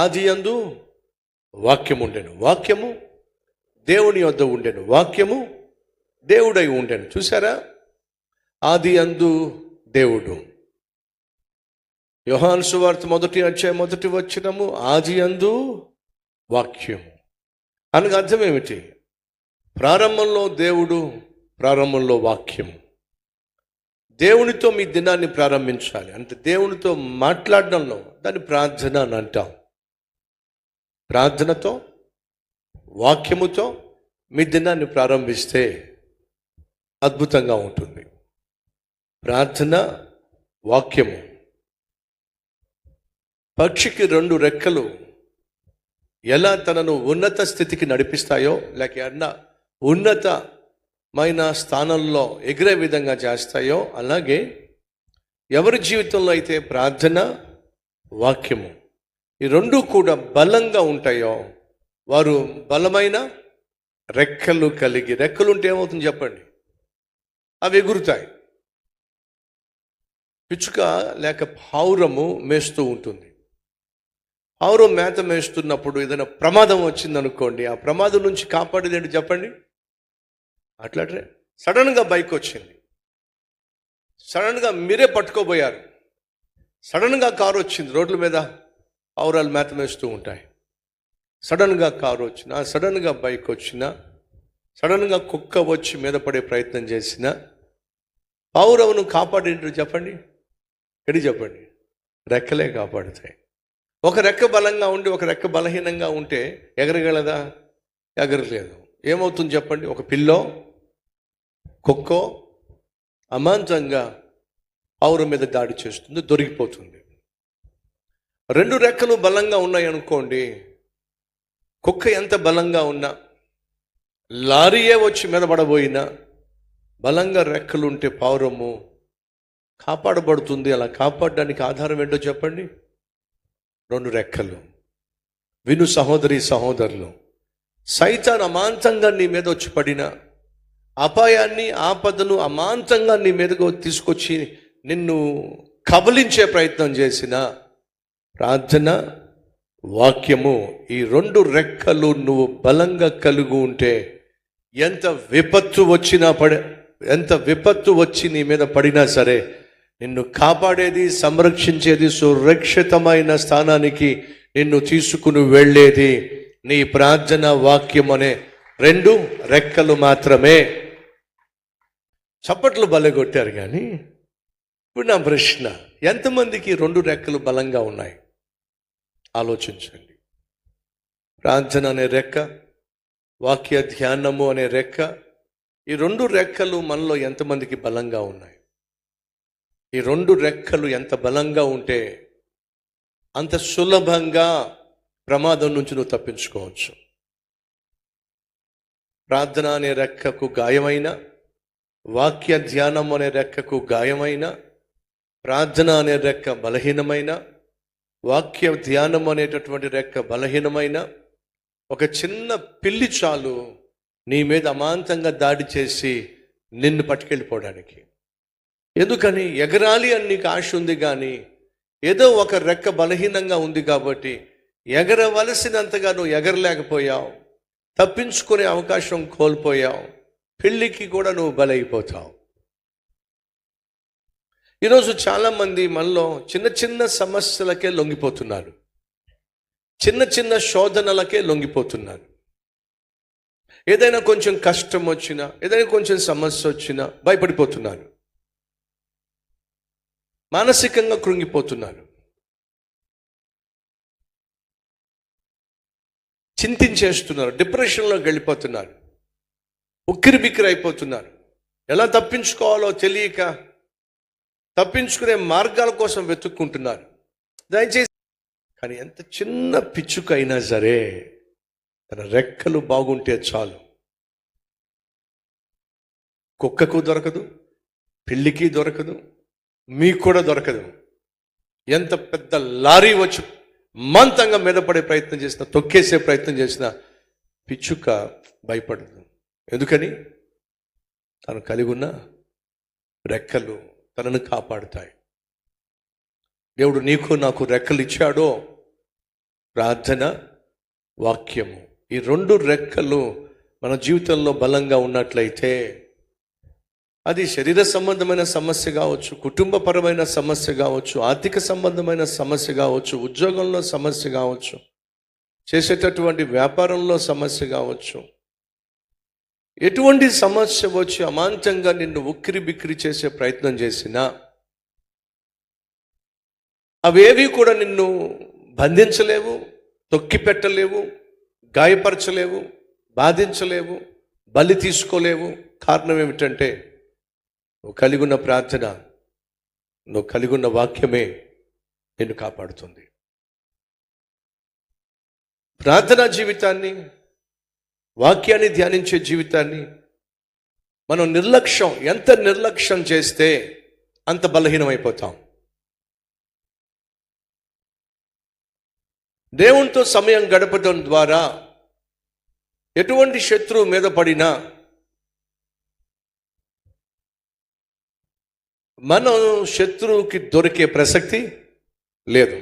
ఆదియందు వాక్యము ఉండెను, వాక్యము దేవుని వద్ద ఉండెను, వాక్యము దేవుడై ఉండెను. చూసారా? ఆదియందు దేవుడు. యోహాను సువార్త 1:1 ఆదియందు వాక్యము అనగా అర్థం ఏమిటి? ప్రారంభంలో దేవుడు, ప్రారంభంలో వాక్యము. దేవునితో మీ దినాన్ని ప్రారంభించాలి అంటే దేవునితో మాట్లాడడంలో దాన్ని ప్రార్థన అని అంటాం. ప్రార్థనతో, వాక్యముతో మీ దినాన్ని ప్రారంభిస్తే అద్భుతంగా ఉంటుంది. ప్రార్థన, వాక్యము. పక్షికి 2 రెక్కలు ఎలా తనను ఉన్నత స్థితికి నడిపిస్తాయో, లేక ఉన్నతమైన స్థానంలో ఎగిరే విధంగా చేస్తాయో, అలాగే ఎవరి జీవితంలో అయితే ప్రార్థన, వాక్యము ఈ 2 కూడా బలంగా ఉంటాయో వారు బలమైన రెక్కలు కలిగి, రెక్కలు ఉంటే ఏమవుతుంది చెప్పండి? అవి ఎగురుతాయి. పిచ్చుక లేక పావురము మేస్తూ ఉంటుంది. పావురం మేత మేస్తున్నప్పుడు ఏదైనా ప్రమాదం వచ్చిందనుకోండి, ఆ ప్రమాదం నుంచి కాపాడేది ఏంటి చెప్పండి? అట్లాంటి సడన్గా బైక్ వచ్చింది, సడన్గా మీరే పట్టుకోబోయారు, సడన్గా కారు వచ్చింది, రోడ్ల మీద పావురాలు మేత మేస్తూ ఉంటాయి. సడన్గా కారు వచ్చినా, సడన్గా బైక్ వచ్చినా, సడన్గా కుక్క వచ్చి మీద పడే ప్రయత్నం చేసినా పావురమును కాపాడేంటి చెప్పండి? ఎడి చెప్పండి? రెక్కలే కాపాడుతాయి. ఒక రెక్క బలంగా ఉండి ఒక రెక్క బలహీనంగా ఉంటే ఎగరగలదా? ఎగరలేదు. ఏమవుతుంది చెప్పండి? ఒక పిల్లో, కుక్కో అమాంతంగా పావురం మీద దాడి చేస్తుంది, దొరికిపోతుంది. 2 రెక్కలు బలంగా ఉన్నాయి అనుకోండి, కుక్క ఎంత బలంగా ఉన్నా, లారీయే వచ్చి మీద పడబోయినా బలంగా రెక్కలుంటే పావురము కాపాడబడుతుంది. అలా కాపాడడానికి ఆధారం ఏంటో చెప్పండి? 2 రెక్కలు. విను సహోదరి సహోదరులు, సైతాన్ అమాంతంగా నీ మీద వచ్చి పడిన అపాయాన్ని, ఆపదను అమాంతంగా నీ మీదకు తీసుకొచ్చి నిన్ను కబలించే ప్రయత్నం చేసిన ప్రార్థన, వాక్యము ఈ 2 రెక్కలు నువ్వు బలంగా కలిగి ఉంటే ఎంత విపత్తు వచ్చి నీ మీద పడినా సరే నిన్ను కాపాడేది, సంరక్షించేది, సురక్షితమైన స్థానానికి నిన్ను తీసుకుని వెళ్ళేది నీ ప్రార్థన, వాక్యం అనే 2 రెక్కలు మాత్రమే. చప్పట్లు బలగొట్టారు. కానీ ఇప్పుడు నా ప్రశ్న, ఎంతమందికి 2 రెక్కలు బలంగా ఉన్నాయి? ఆలోచించండి. ప్రార్థన అనే రెక్క, వాక్య ధ్యానము అనే రెక్క, ఈ 2 రెక్కలు మనలో ఎంతమందికి బలంగా ఉన్నాయి? ఈ 2 రెక్కలు ఎంత బలంగా ఉంటే అంత సులభంగా ప్రమాదం నుంచి నువ్వు తప్పించుకోవచ్చు. ప్రార్థన అనే రెక్కకు గాయమైన, వాక్య ధ్యానం అనే రెక్కకు గాయమైన, ప్రార్థన అనే రెక్క బలహీనమైన, వాక్య ధ్యానం అనేటటువంటి రెక్క బలహీనమైన ఒక చిన్న పిల్లి చాలు నీ మీద అమాంతంగా దాడి చేసి నిన్ను పట్టుకెళ్ళిపోవడానికి. ఎందుకని? ఎగరాలి అని నీకు ఆశ ఉంది, కానీ ఏదో ఒక రెక్క బలహీనంగా ఉంది కాబట్టి ఎగరవలసినంతగా నువ్వు ఎగరలేకపోయావు, తప్పించుకునే అవకాశం కోల్పోయావు, పెళ్ళికి కూడా నువ్వు బలైపోతావు. ఈరోజు చాలామంది మనలో చిన్న చిన్న సమస్యలకే లొంగిపోతున్నారు, చిన్న చిన్న శోధనలకే లొంగిపోతున్నారు. ఏదైనా కొంచెం కష్టం వచ్చినా, ఏదైనా కొంచెం సమస్య వచ్చినా భయపడిపోతున్నారు, మానసికంగా కృంగిపోతున్నారు, చింతించేస్తున్నారు, డిప్రెషన్లోకి వెళ్ళిపోతున్నారు, ఉక్కిరి బిక్కిరి అయిపోతున్నారు. ఎలా తప్పించుకోవాలో తెలియక తప్పించుకునే మార్గాల కోసం వెతుక్కుంటున్నారు. దయచేసి, కానీ ఎంత చిన్న పిచ్చుకైనా సరే తన రెక్కలు బాగుంటే చాలు. కుక్కకు దొరకదు, పిల్లికి దొరకదు, మీకు కూడా దొరకదు. ఎంత పెద్ద లారీ వచ్చి మంతంగా మీద పడే ప్రయత్నం చేసినా, తొక్కేసే ప్రయత్నం చేసినా పిచ్చుక భయపడదు. ఎందుకని? తను కలిగి ఉన్న రెక్కలు తనను కాపాడుతాయి. దేవుడు నీకు నాకు రెక్కలు ఇచ్చాడో ప్రార్థన, వాక్యము. ఈ రెండు రెక్కలు మన జీవితంలో బలంగా ఉన్నట్లయితే అది శరీర సంబంధమైన సమస్య కావచ్చు, కుటుంబపరమైన సమస్య కావచ్చు, ఆర్థిక సంబంధమైన సమస్య కావచ్చు, ఉద్యోగంలో సమస్య కావచ్చు, చేసేటటువంటి వ్యాపారంలో సమస్య కావచ్చు, ఎటువంటి సమస్య వచ్చి అమాంతంగా నిన్ను ఉక్కిరి బిక్కిరి చేసే ప్రయత్నం చేసినా అవేవి కూడా నిన్ను బంధించలేవు, తొక్కి పెట్టలేవు, గాయపరచలేవు, బాధించలేవు, బలి తీసుకోలేవు. కారణం ఏమిటంటే నువ్వు కలిగి ఉన్న ప్రార్థన, నువ్వు కలిగి ఉన్న వాక్యమే నిన్ను కాపాడుతుంది. ప్రార్థనా జీవితాన్ని, వాక్యాన్ని ధ్యానించే జీవితాన్ని మనం ఎంత నిర్లక్ష్యం చేస్తే అంత బలహీనమైపోతాం. దేవునితో సమయం గడపడం ద్వారా ఎటువంటి శత్రువు మీద పడినా మనం శత్రువుకి దొరికే ప్రసక్తి లేదు.